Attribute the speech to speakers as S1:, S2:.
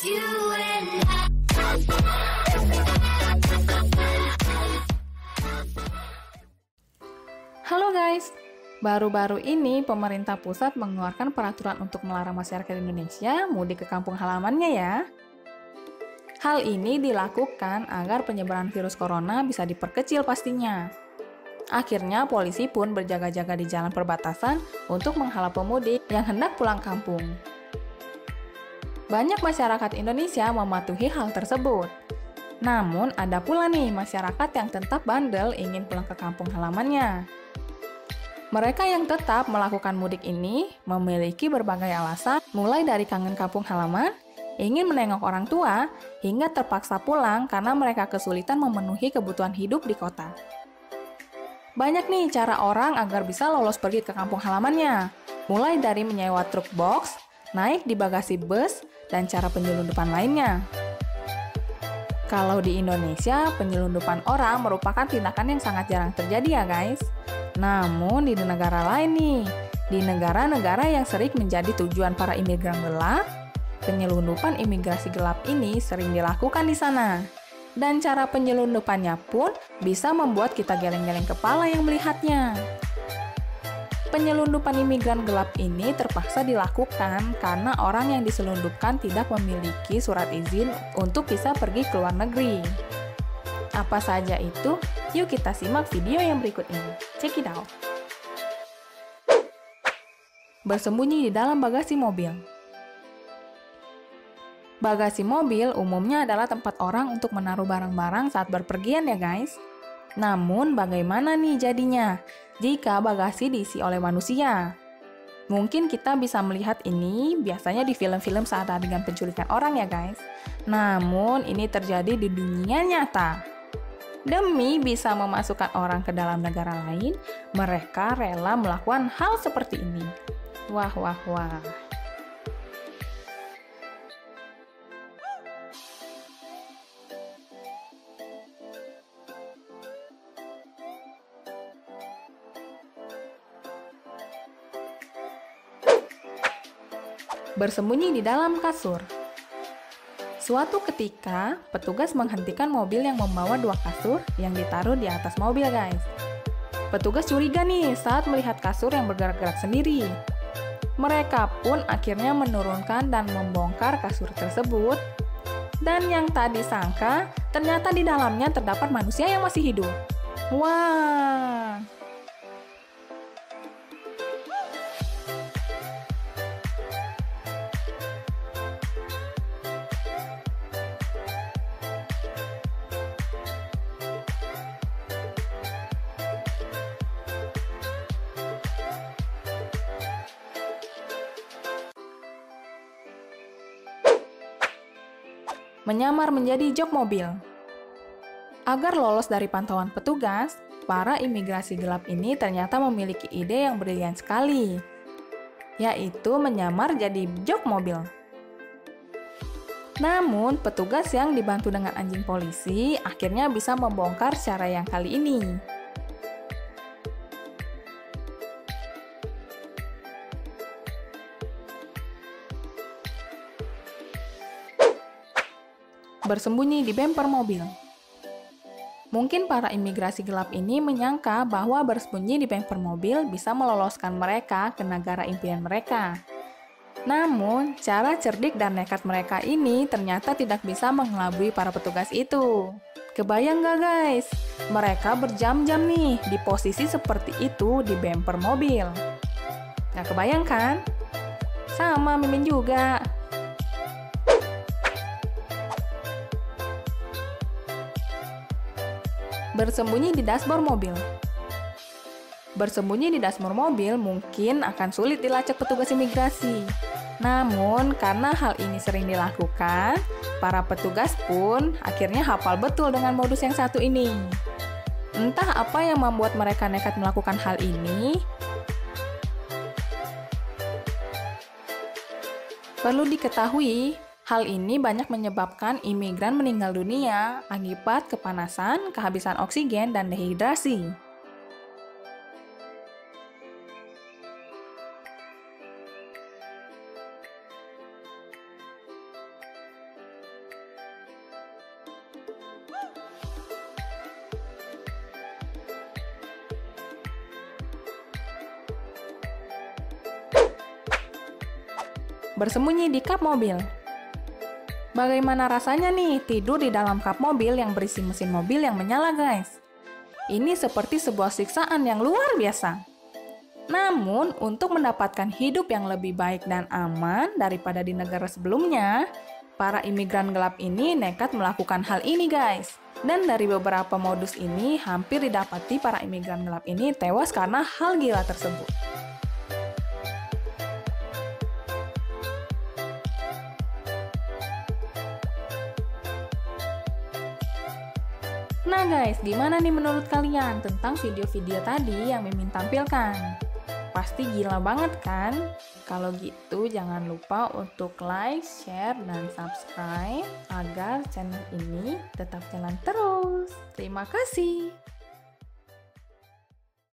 S1: you and I.
S2: Halo guys, baru-baru ini pemerintah pusat mengeluarkan peraturan untuk melarang masyarakat Indonesia mudik ke kampung halamannya ya. Hal ini dilakukan agar penyebaran virus corona bisa diperkecil pastinya. Akhirnya polisi pun berjaga-jaga di jalan perbatasan untuk menghalau pemudik yang hendak pulang kampung. Banyak masyarakat Indonesia mematuhi hal tersebut. Namun ada pula nih masyarakat yang tetap bandel ingin pulang ke kampung halamannya. Mereka yang tetap melakukan mudik ini memiliki berbagai alasan, mulai dari kangen kampung halaman, ingin menengok orang tua, hingga terpaksa pulang karena mereka kesulitan memenuhi kebutuhan hidup di kota. Banyak nih cara orang agar bisa lolos pergi ke kampung halamannya, mulai dari menyewa truk box, naik di bagasi bus, dan cara penyelundupan lainnya. Kalau di Indonesia, penyelundupan orang merupakan tindakan yang sangat jarang terjadi ya guys. Namun di negara lain nih, di negara-negara yang sering menjadi tujuan para imigran gelap, penyelundupan imigrasi gelap ini sering dilakukan di sana. Dan cara penyelundupannya pun bisa membuat kita geleng-geleng kepala yang melihatnya. Penyelundupan imigran gelap ini terpaksa dilakukan karena orang yang diselundupkan tidak memiliki surat izin untuk bisa pergi ke luar negeri. Apa saja itu? Yuk kita simak video yang berikut ini. Check it out. Bersembunyi di dalam bagasi mobil. Bagasi mobil umumnya adalah tempat orang untuk menaruh barang-barang saat berpergian ya guys. Namun bagaimana nih jadinya jika bagasi diisi oleh manusia? Mungkin kita bisa melihat ini biasanya di film-film saat adegan penculikan orang ya guys. Namun ini terjadi di dunia nyata. Demi bisa memasukkan orang ke dalam negara lain, mereka rela melakukan hal seperti ini. Wah, wah, wah. Bersembunyi di dalam kasur. Suatu ketika, petugas menghentikan mobil yang membawa 2 kasur yang ditaruh di atas mobil, guys. Petugas curiga nih saat melihat kasur yang bergerak-gerak sendiri. Mereka pun akhirnya menurunkan dan membongkar kasur tersebut. Dan yang tadi sangka, ternyata di dalamnya terdapat manusia yang masih hidup. Wah! Menyamar menjadi jok mobil. Agar lolos dari pantauan petugas, para imigrasi gelap ini ternyata memiliki ide yang brilian sekali, yaitu menyamar jadi jok mobil. Namun, petugas yang dibantu dengan anjing polisi akhirnya bisa membongkar cara yang kali ini. Bersembunyi di bemper mobil. Mungkin para imigrasi gelap ini menyangka bahwa bersembunyi di bemper mobil bisa meloloskan mereka ke negara impian mereka. Namun, cara cerdik dan nekat mereka ini ternyata tidak bisa mengelabui para petugas itu. Kebayang gak guys? Mereka berjam-jam nih di posisi seperti itu di bemper mobil. Gak kebayang kan? Sama Mimin juga. Bersembunyi di dashboard mobil. Bersembunyi di dashboard mobil mungkin akan sulit dilacak petugas imigrasi. Namun, karena hal ini sering dilakukan, para petugas pun akhirnya hafal betul dengan modus yang satu ini. Entah apa yang membuat mereka nekat melakukan hal ini. Perlu diketahui, hal ini banyak menyebabkan imigran meninggal dunia akibat kepanasan, kehabisan oksigen, dan dehidrasi. bersembunyi di kap mobil. Bagaimana rasanya nih tidur di dalam kap mobil yang berisi mesin mobil yang menyala, guys? Ini seperti sebuah siksaan yang luar biasa. Namun, untuk mendapatkan hidup yang lebih baik dan aman daripada di negara sebelumnya, para imigran gelap ini nekat melakukan hal ini, guys. Dan dari beberapa modus ini, hampir didapati para imigran gelap ini tewas karena hal gila tersebut. Nah guys, gimana nih menurut kalian tentang video-video tadi yang Mimin tampilkan? Pasti gila banget kan? Kalau gitu jangan lupa untuk like, share, dan subscribe agar channel ini tetap jalan terus. Terima kasih.